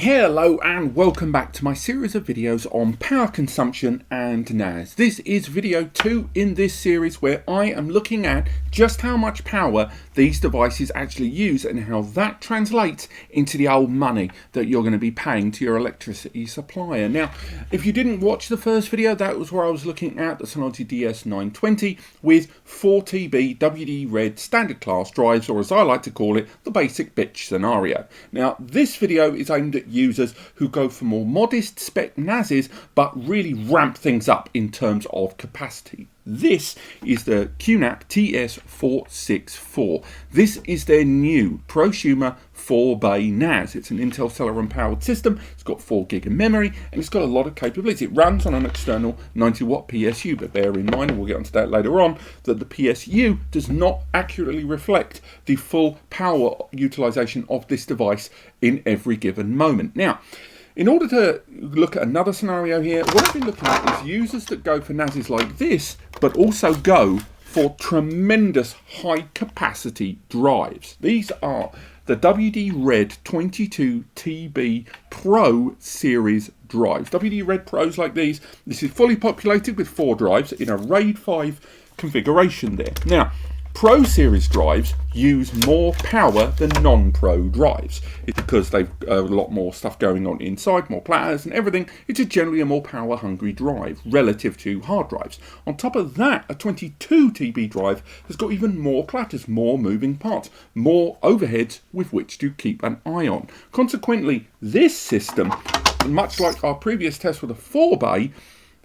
Hello and welcome back to my series of videos on power consumption and NAS. This is video 2 in this series where I am looking at just how much power these devices actually use and how that translates into the old money that you're going to be paying to your electricity supplier. Now, if you didn't watch the first video, that was where I was looking at the Synology DS920 with 4TB WD-RED standard class drives, or as I like to call it, the basic bitch scenario. Now, this video is aimed at users who go for more modest spec NASs but really ramp things up in terms of capacity. This is the QNAP TS-464. This is their new prosumer 4-bay NAS. It's an Intel Celeron powered system. It's got 4 gig of memory and it's got a lot of capability. It runs on an external 90-watt PSU, but bear in mind, and we'll get onto that later on, that the PSU does not accurately reflect the full power utilization of this device in every given moment. Now, in order to look at another scenario here, what I've been looking at is users that go for NASs like this, but also go for tremendous high capacity drives. These are the WD-RED 22TB Pro series drives. WD-RED Pros like these, this is fully populated with 4 drives in a RAID 5 configuration there. Now, Pro series drives use more power than non-Pro drives. It's because they've a lot more stuff going on inside, more platters and everything. It's generally a more power hungry drive relative to hard drives. On top of that, a 22TB drive has got even more platters, more moving parts, more overheads with which to keep an eye on. Consequently, this system, much like our previous test with a 4-bay,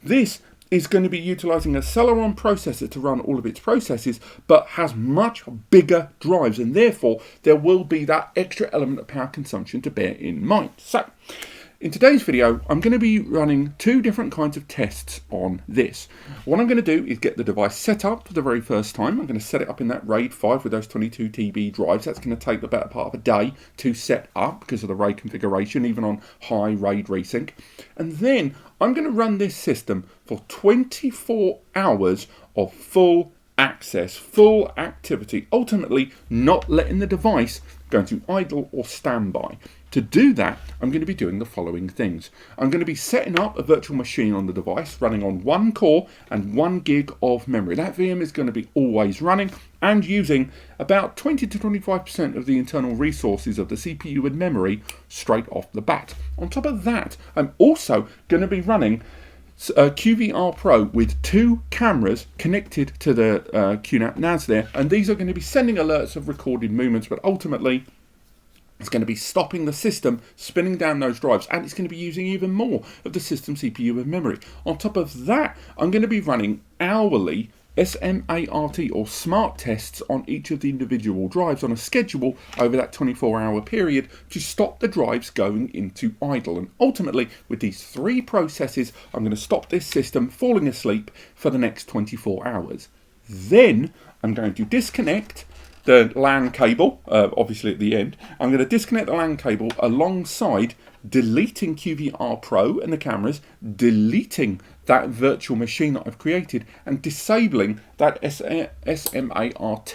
this is going to be utilizing a Celeron processor to run all of its processes, but has much bigger drives, and therefore there will be that extra element of power consumption to bear in mind. So, in today's video, I'm going to be running 2 different kinds of tests on this. What I'm going to do is get the device set up for the very first time. I'm going to set it up in that RAID 5 with those 22TB drives. That's going to take the better part of a day to set up because of the RAID configuration, even on high RAID resync. And then I'm going to run this system for 24 hours of full access, full activity, ultimately not letting the device go into idle or standby. To do that, I'm going to be doing the following things. I'm going to be setting up a virtual machine on the device running on 1 core and 1 gig of memory. That VM is going to be always running and using about 20 to 25% of the internal resources of the CPU and memory straight off the bat. On top of that, I'm also going to be running QVR Pro with 2 cameras connected to the QNAP NAS there, and these are going to be sending alerts of recorded movements, but ultimately it's going to be stopping the system spinning down those drives, and it's going to be using even more of the system CPU and memory. On top of that, I'm going to be running hourly SMART or smart tests on each of the individual drives on a schedule over that 24-hour period to stop the drives going into idle. And ultimately, with these 3 processes, I'm going to stop this system falling asleep for the next 24 hours. Then I'm going to disconnect the LAN cable, obviously at the end. I'm going to disconnect the LAN cable alongside deleting QVR Pro and the cameras, deleting that virtual machine that I've created, and disabling that SMART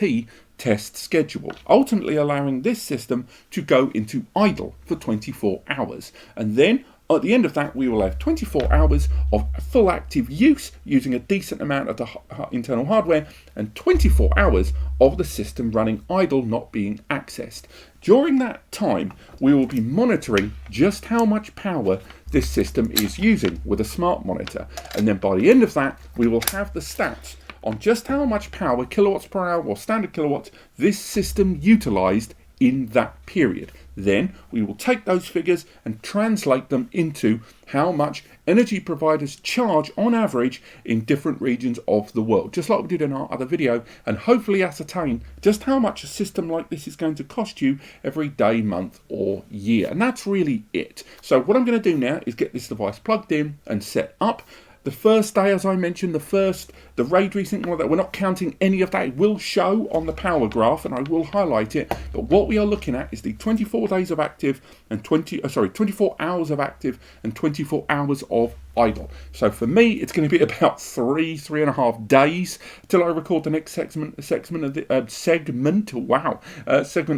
test schedule, ultimately allowing this system to go into idle for 24 hours. And then at the end of that, we will have 24 hours of full active use using a decent amount of the internal hardware and 24 hours of the system running idle, not being accessed. During that time, we will be monitoring just how much power this system is using with a smart monitor. And then by the end of that, we will have the stats on just how much power, kilowatts per hour or standard kilowatts, this system utilized in that period. Then we will take those figures and translate them into how much energy providers charge on average in different regions of the world, just like we did in our other video, and hopefully ascertain just how much a system like this is going to cost you every day, month or year. And that's really it. So what I'm going to do now is get this device plugged in and set up. the first day, as I mentioned, the RAID resync, all that, we're not counting any of that. It will show on the power graph, and I will highlight it. But what we are looking at is the 24 days of active and 24 hours of active and 24 hours of idle. So for me, it's going to be about three and a half days till I record the next segment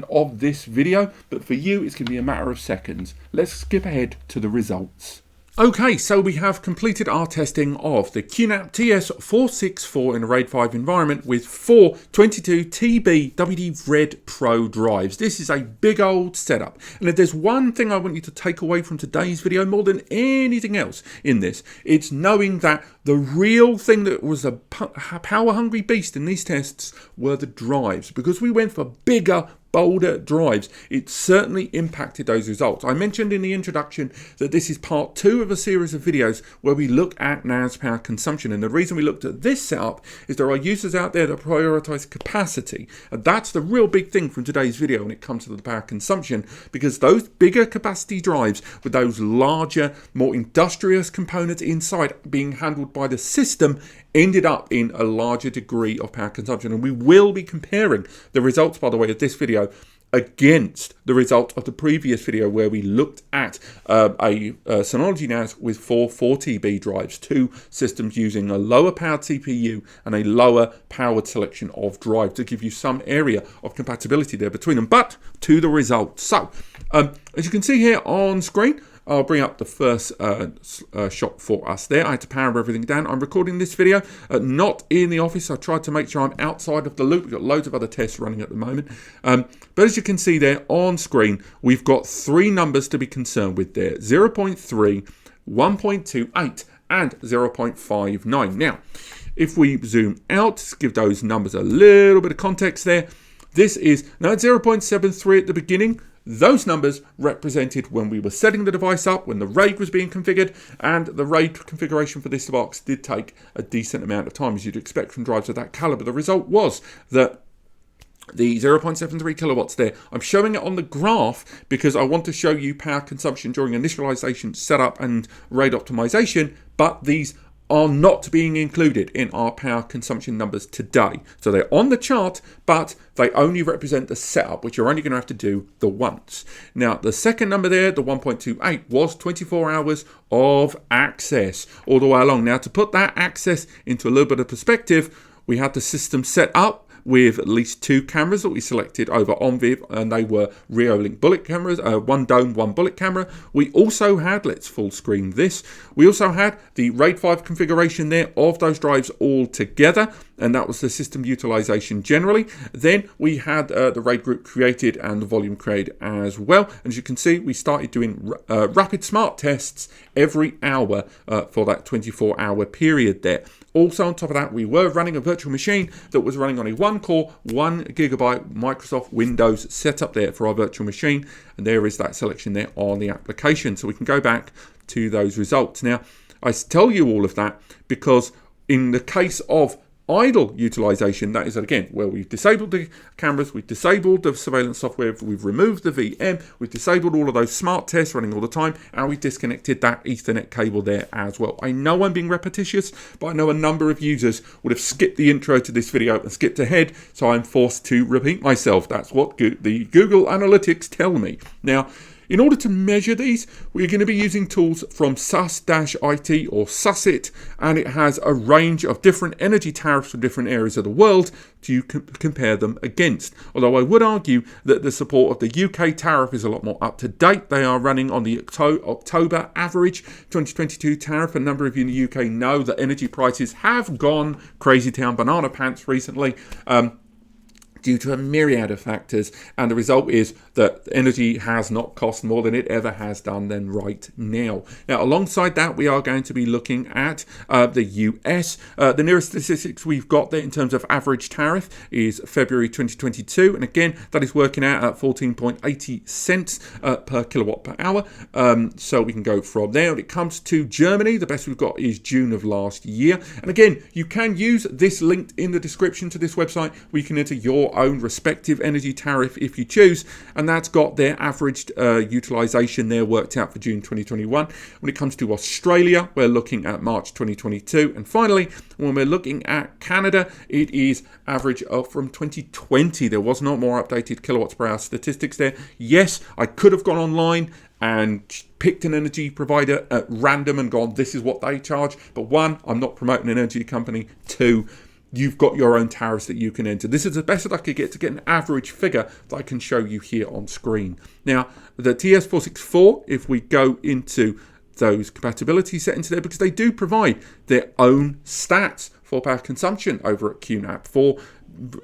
of this video. But for you, it's going to be a matter of seconds. Let's skip ahead to the results. Okay, so we have completed our testing of the QNAP TS-464 in a RAID 5 environment with 4 22TB WD-Red Pro drives. This is a big old setup. And if there's one thing I want you to take away from today's video more than anything else in this, it's knowing that the real thing that was a power-hungry beast in these tests were the drives. Because we went for bigger, bolder drives, it certainly impacted those results. I mentioned in the introduction that this is part 2 of a series of videos where we look at NAS power consumption, and the reason we looked at this setup is there are users out there that prioritize capacity, and that's the real big thing from today's video when it comes to the power consumption, because those bigger capacity drives with those larger, more industrious components inside being handled by the system ended up in a larger degree of power consumption. And we will be comparing the results, by the way, of this video against the result of the previous video where we looked at a Synology NAS with 4 4TB drives, 2 systems using a lower powered CPU and a lower powered selection of drive to give you some area of compatibility there between them. But to the results. So, as you can see here on screen, I'll bring up the first shot for us there. I had to power everything down. I'm recording this video not in the office. I tried to make sure I'm outside of the loop. We've got loads of other tests running at the moment. But as you can see there on screen, we've got 3 numbers to be concerned with there. 0.3, 1.28 and 0.59. Now, if we zoom out, to give those numbers a little bit of context there, this is, now at 0.73 at the beginning, those numbers represented when we were setting the device up, when the RAID was being configured, and the RAID configuration for this box did take a decent amount of time, as you'd expect from drives of that caliber. The result was that the 0.73 kilowatts there, I'm showing it on the graph because I want to show you power consumption during initialization, setup, and RAID optimization, but these are not being included in our power consumption numbers today. So they're on the chart, but they only represent the setup, which you're only going to have to do the once. Now, the second number there, the 1.28, was 24 hours of access all the way along. Now, to put that access into a little bit of perspective, we had the system set up with at least 2 cameras that we selected over OnViv, and they were Reolink bullet cameras, 1 dome, 1 bullet camera. We also had, let's full screen this, we also had the RAID 5 configuration there of those drives all together, and that was the system utilization generally. Then we had the RAID group created and the volume created as well. And as you can see, we started doing rapid smart tests every hour for that 24-hour period there. Also, on top of that, we were running a virtual machine that was running on a 1-core, 1GB Microsoft Windows setup there for our virtual machine. And there is that selection there on the application. So we can go back to those results. Now, I tell you all of that because in the case of idle utilization, that is again where we've disabled the cameras, we've disabled the surveillance software, we've removed the VM, we've disabled all of those smart tests running all the time, and we've disconnected that Ethernet cable there as well. I know I'm being repetitious, but I know a number of users would have skipped the intro to this video and skipped ahead, so I'm forced to repeat myself. That's what the Google Analytics tell me. Now, in order to measure these, we're going to be using tools from sus-it or SUSIT, and it has a range of different energy tariffs for different areas of the world to compare them against. Although I would argue that the support of the UK tariff is a lot more up to date. They are running on the October average 2022 tariff. A number of you in the UK know that energy prices have gone crazy town banana pants recently. Due to a myriad of factors, and the result is that energy has not cost more than it ever has done then right now. Now, alongside that, we are going to be looking at the US. The nearest statistics we've got there in terms of average tariff is February 2022, and again, that is working out at 14.80 cents per kilowatt per hour. So we can go from there. When it comes to Germany, the best we've got is June of last year. And again, you can use this linked in the description to this website. We can enter your your own respective energy tariff if you choose, and that's got their averaged utilization there worked out for June 2021. When it comes to Australia, we're looking at March 2022, and finally, when we're looking at Canada, it is average from 2020. There was not more updated kilowatts per hour statistics there. Yes, I could have gone online and picked an energy provider at random and gone, this is what they charge. But one, I'm not promoting an energy company. Two, you've got your own tariffs that you can enter. This is the best that I could get to get an average figure that I can show you here on screen. Now, the TS-464, if we go into those compatibility settings there, because they do provide their own stats for power consumption over at QNAP for,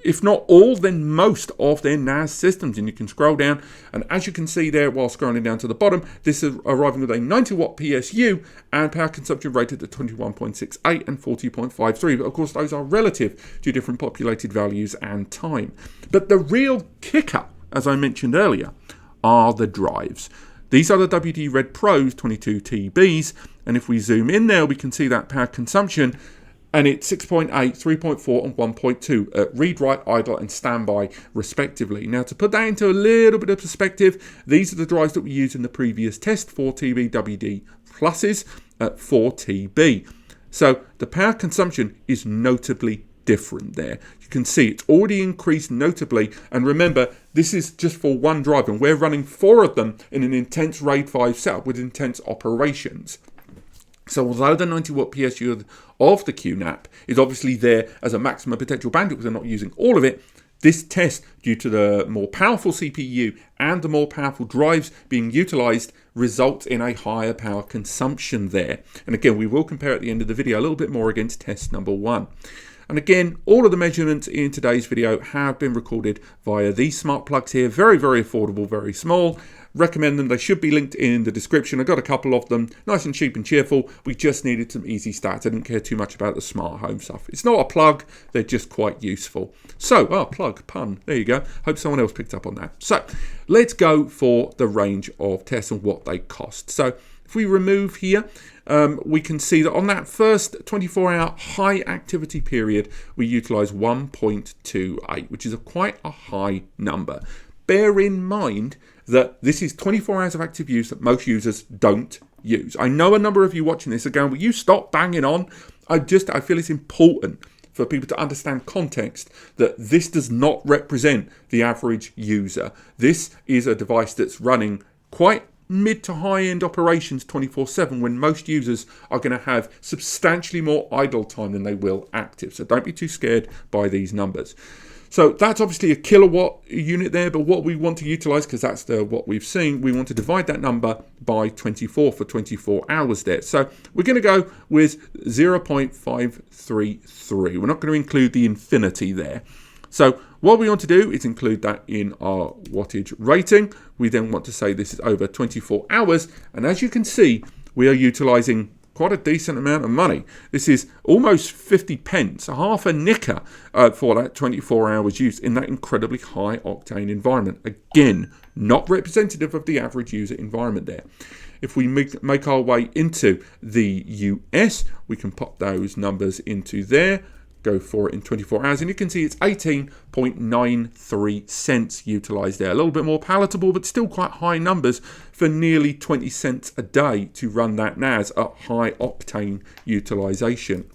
if not all, then most of their NAS systems. And you can scroll down, and as you can see there while scrolling down to the bottom, this is arriving with a 90 watt PSU and power consumption rated at 21.68 and 40.53. But of course, those are relative to different populated values and time. But the real kicker, as I mentioned earlier, are the drives. These are the WD Red Pros 22TBs, and if we zoom in there, we can see that power consumption, and it's 6.8, 3.4 and 1.2 at read, write, idle and standby respectively. Now, to put that into a little bit of perspective, these are the drives that we used in the previous test, 4TB WD pluses at 4TB. So the power consumption is notably different there. You can see it's already increased notably, and remember, this is just for one drive, and we're running 4 of them in an intense RAID 5 setup with intense operations. So although the 90 watt PSU of the QNAP is obviously there as a maximum potential bandwidth because they're not using all of it, this test, due to the more powerful CPU and the more powerful drives being utilized, results in a higher power consumption there. And again, we will compare at the end of the video a little bit more against test number 1. And again, all of the measurements in today's video have been recorded via these smart plugs here. Very, very affordable, very small. Recommend them. They should be linked in the description. I got a couple of them, nice and cheap and cheerful. We just needed some easy stats. I didn't care too much about the smart home stuff. It's not a plug, they're just quite useful. So, plug, pun, there you go. Hope someone else picked up on that. So, let's go for the range of tests and what they cost. So, if we remove here, we can see that on that first 24-hour high activity period, we utilize 1.28, which is quite a high number. Bear in mind that this is 24 hours of active use that most users don't use. I know a number of you watching this are going, will you stop banging on? I feel it's important for people to understand context that this does not represent the average user. This is a device that's running quite mid to high end operations 24/7 when most users are going to have substantially more idle time than they will active. So don't be too scared by these numbers. So that's obviously a kilowatt unit there, but what we want to utilize, because that's what we've seen, we want to divide that number by 24 for 24 hours there. So we're going to go with 0.533. We're not going to include the infinity there. So what we want to do is include that in our wattage rating. We then want to say this is over 24 hours. And as you can see, we are utilizing quite a decent amount of money. This is almost 50 pence, half a nicker for that 24 hours use in that incredibly high octane environment. Again, not representative of the average user environment there. If we make our way into the US, we can pop those numbers into there, go for it in 24 hours, and you can see it's 18.93 cents utilized there. A little bit more palatable, but still quite high numbers for nearly 20 cents a day to run that NAS at high octane utilization.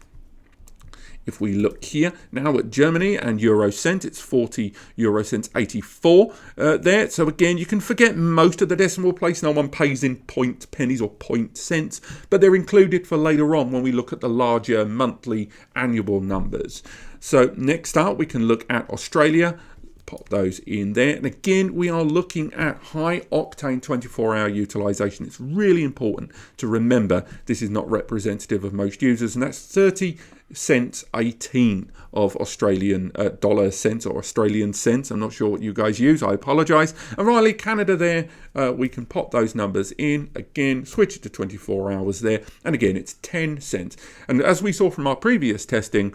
If we look here now at Germany and euro cent, it's 40 euro cents 84 there. So again, you can forget most of the decimal place. No one pays in point pennies or point cents, but they're included for later on when we look at the larger monthly annual numbers. So next up, we can look at Australia. Pop those in there, and again we are looking at high octane 24-hour utilization. It's really important to remember this is not representative of most users, and that's 30 cents 18 of Australian dollar cents or Australian cents. I'm not sure what you guys use, I apologize. And finally, Canada there, we can pop those numbers in again, switch it to 24 hours there, and again it's 10 cents. And as we saw from our previous testing,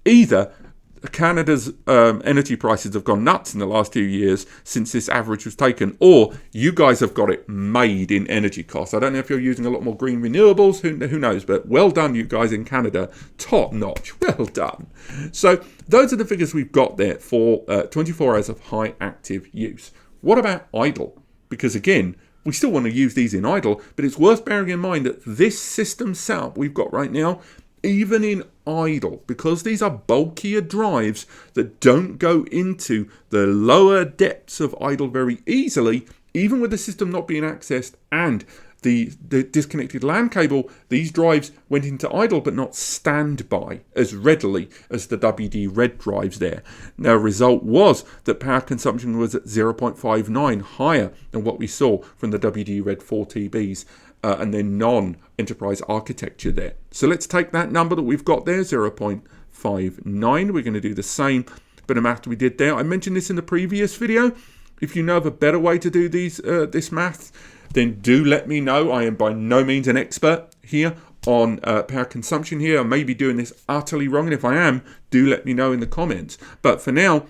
either Canada's energy prices have gone nuts in the last few years since this average was taken, or you guys have got it made in energy costs. I don't know if you're using a lot more green renewables, who knows, but well done, you guys in Canada. Top notch. Well done. So those are the figures we've got there for 24 hours of high active use. What about idle? Because again, we still want to use these in idle, but it's worth bearing in mind that this system setup we've got right now, even in idle, because these are bulkier drives that don't go into the lower depths of idle very easily, even with the system not being accessed and the disconnected LAN cable, these drives went into idle but not standby as readily as the WD Red drives there. Now, the result was that power consumption was at 0.59, higher than what we saw from the WD Red 4TBs and their non-enterprise architecture there. So let's take that number that we've got there, 0.59. We're going to do the same bit of math we did there. I mentioned this in the previous video. If you know of a better way to do this math, then do let me know. I am by no means an expert here on power consumption here. I may be doing this utterly wrong, and if I am, do let me know in the comments. But for now,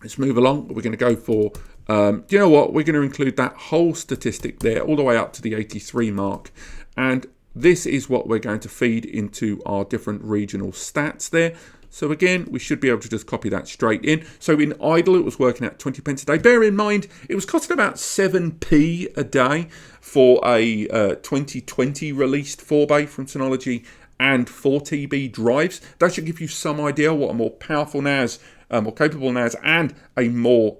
let's move along. We're going to go for, do you know what? We're going to include that whole statistic there, all the way up to the 83 mark. And this is what we're going to feed into our different regional stats there. So again, we should be able to just copy that straight in. So in idle, it was working at 20 pence a day. Bear in mind, it was costing about 7p a day for a 2020 released 4-bay from Synology and 4TB drives. That should give you some idea what a more powerful NAS, more capable NAS, and a more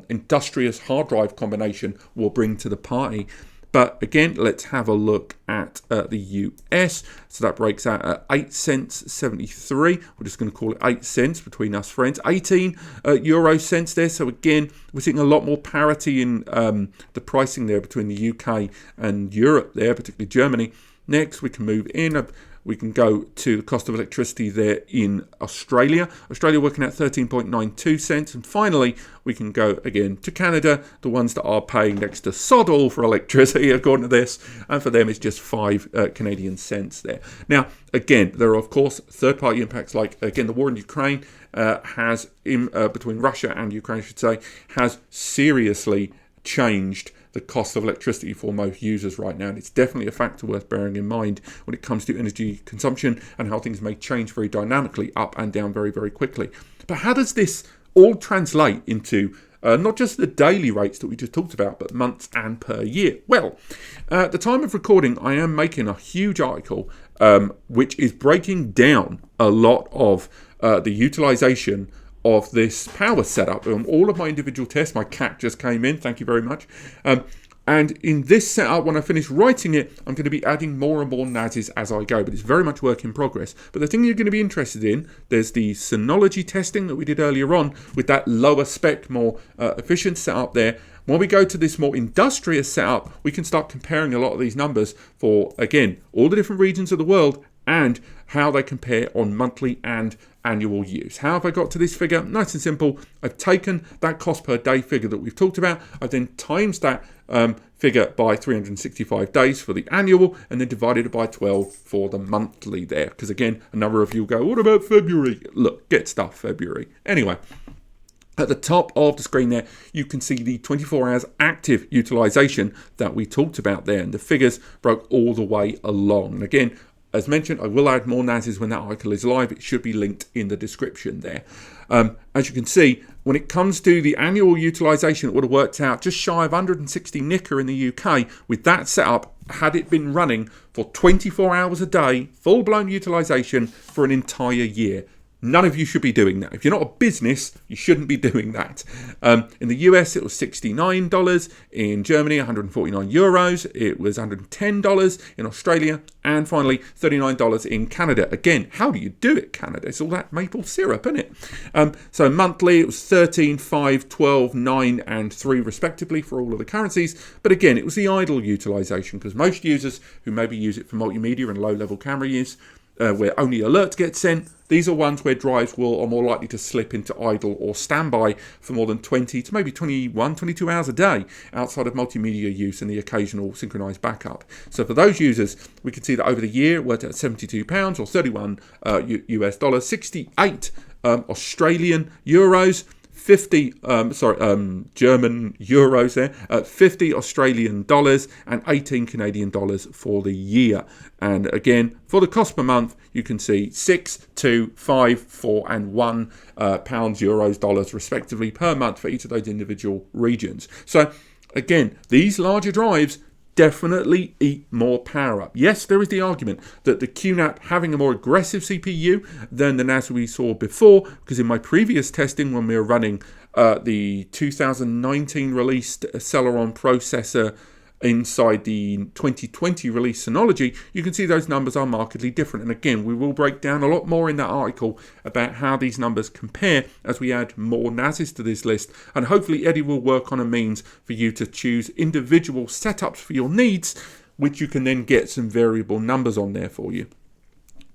industrious hard drive combination will bring to the party. But again, let's have a look at the US. So that breaks out at 8 cents 73. We're just going to call it 8 cents between us friends. 18 euro cents there. So again, we're seeing a lot more parity in the pricing there between the UK and Europe there, particularly Germany. Next, we can move in. We can go to the cost of electricity there in Australia. Australia working at 13.92 cents. And finally, we can go again to Canada, the ones that are paying next to sod all for electricity, according to this. And for them, it's just 5 Canadian cents there. Now, again, there are, of course, third-party impacts like, again, the war in Ukraine between Russia and Ukraine, I should say, has seriously changed the cost of electricity for most users right now, and it's definitely a factor worth bearing in mind when it comes to energy consumption and how things may change very dynamically up and down very, very quickly. But how does this all translate into not just the daily rates that we just talked about, but months and per year? Well, at the time of recording, I am making a huge article which is breaking down a lot of the utilization of this power setup. All of my individual tests, my cat just came in, thank you very much. And in this setup, when I finish writing it, I'm going to be adding more and more NASs as I go, but it's very much work in progress. But the thing you're going to be interested in, there's the Synology testing that we did earlier on with that lower spec, more efficient setup there. When we go to this more industrious setup, we can start comparing a lot of these numbers for, again, all the different regions of the world and how they compare on monthly and annual use. How have I got to this figure? Nice and simple. I've taken that cost per day figure that we've talked about. I've then times that figure by 365 days for the annual and then divided it by 12 for the monthly there. Because again, a number of you go, what about February? Look, get stuff February. Anyway, at the top of the screen there, you can see the 24 hours active utilization that we talked about there. And the figures broke all the way along. And again, as mentioned, I will add more NASs when that article is live. It should be linked in the description there. As you can see, when it comes to the annual utilization, it would have worked out just shy of 160 NICA in the UK with that setup, had it been running for 24 hours a day, full-blown utilization for an entire year. None of you should be doing that. If you're not a business, you shouldn't be doing that. In the US, it was $69. In Germany, 149 euros. It was $110 in Australia. And finally, $39 in Canada. Again, how do you do it, Canada? It's all that maple syrup, isn't it? So monthly, it was 13, 5, 12, 9, and 3 respectively for all of the currencies. But again, it was the idle utilization because most users who maybe use it for multimedia and low-level camera use where only alerts get sent. These are ones where drives are more likely to slip into idle or standby for more than 20 to maybe 21, 22 hours a day outside of multimedia use and the occasional synchronized backup. So for those users, we can see that over the year it worked at £72 or 31 US dollars, 68 Australian euros, 50 German euros there, 50 Australian dollars and 18 Canadian dollars for the year. And again, for the cost per month, you can see 6, 2, 5, 4 and 1 pounds, euros, dollars respectively per month for each of those individual regions. So again, these larger drives definitely eat more power up. Yes, there is the argument that the QNAP having a more aggressive CPU than the NAS we saw before, because in my previous testing when we were running the 2019 released Celeron processor inside the 2020 release Synology, you can see those numbers are markedly different. And again, we will break down a lot more in that article about how these numbers compare as we add more NASs to this list. And hopefully Eddie will work on a means for you to choose individual setups for your needs, which you can then get some variable numbers on there for you.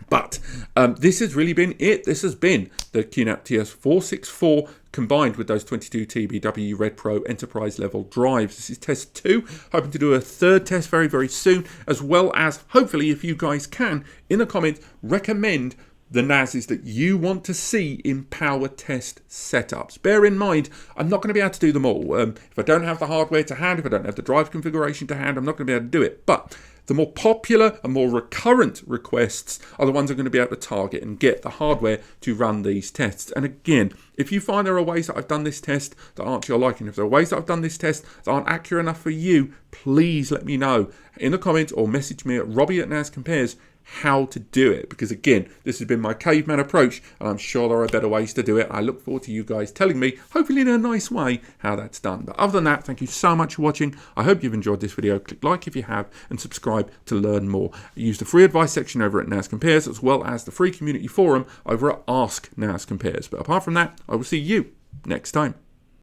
But this has really been it. This has been the QNAP TS-464 combined with those 22TB Red Pro enterprise level drives. This is test 2. Hoping to do a third test very, very soon, as well as hopefully, if you guys can, in a comment, recommend the NASs that you want to see in power test setups. Bear in mind, I'm not going to be able to do them all. If I don't have the hardware to hand, if I don't have the drive configuration to hand, I'm not going to be able to do it. But the more popular and more recurrent requests are the ones I'm going to be able to target and get the hardware to run these tests. And again, if you find there are ways that I've done this test that aren't to your liking, if there are ways that I've done this test that aren't accurate enough for you, please let me know in the comments or message me at robbie@NASCompares how to do it, because again, this has been my caveman approach and I'm sure there are better ways to do it. I look forward to you guys telling me, hopefully in a nice way, how that's done. But other than that, thank you so much for watching. I hope you've enjoyed this video. Click like if you have and subscribe to learn more. Use the free advice section over at NAS Compares, as well as the free community forum over at Ask NAS Compares. But apart from that, I will see you next time.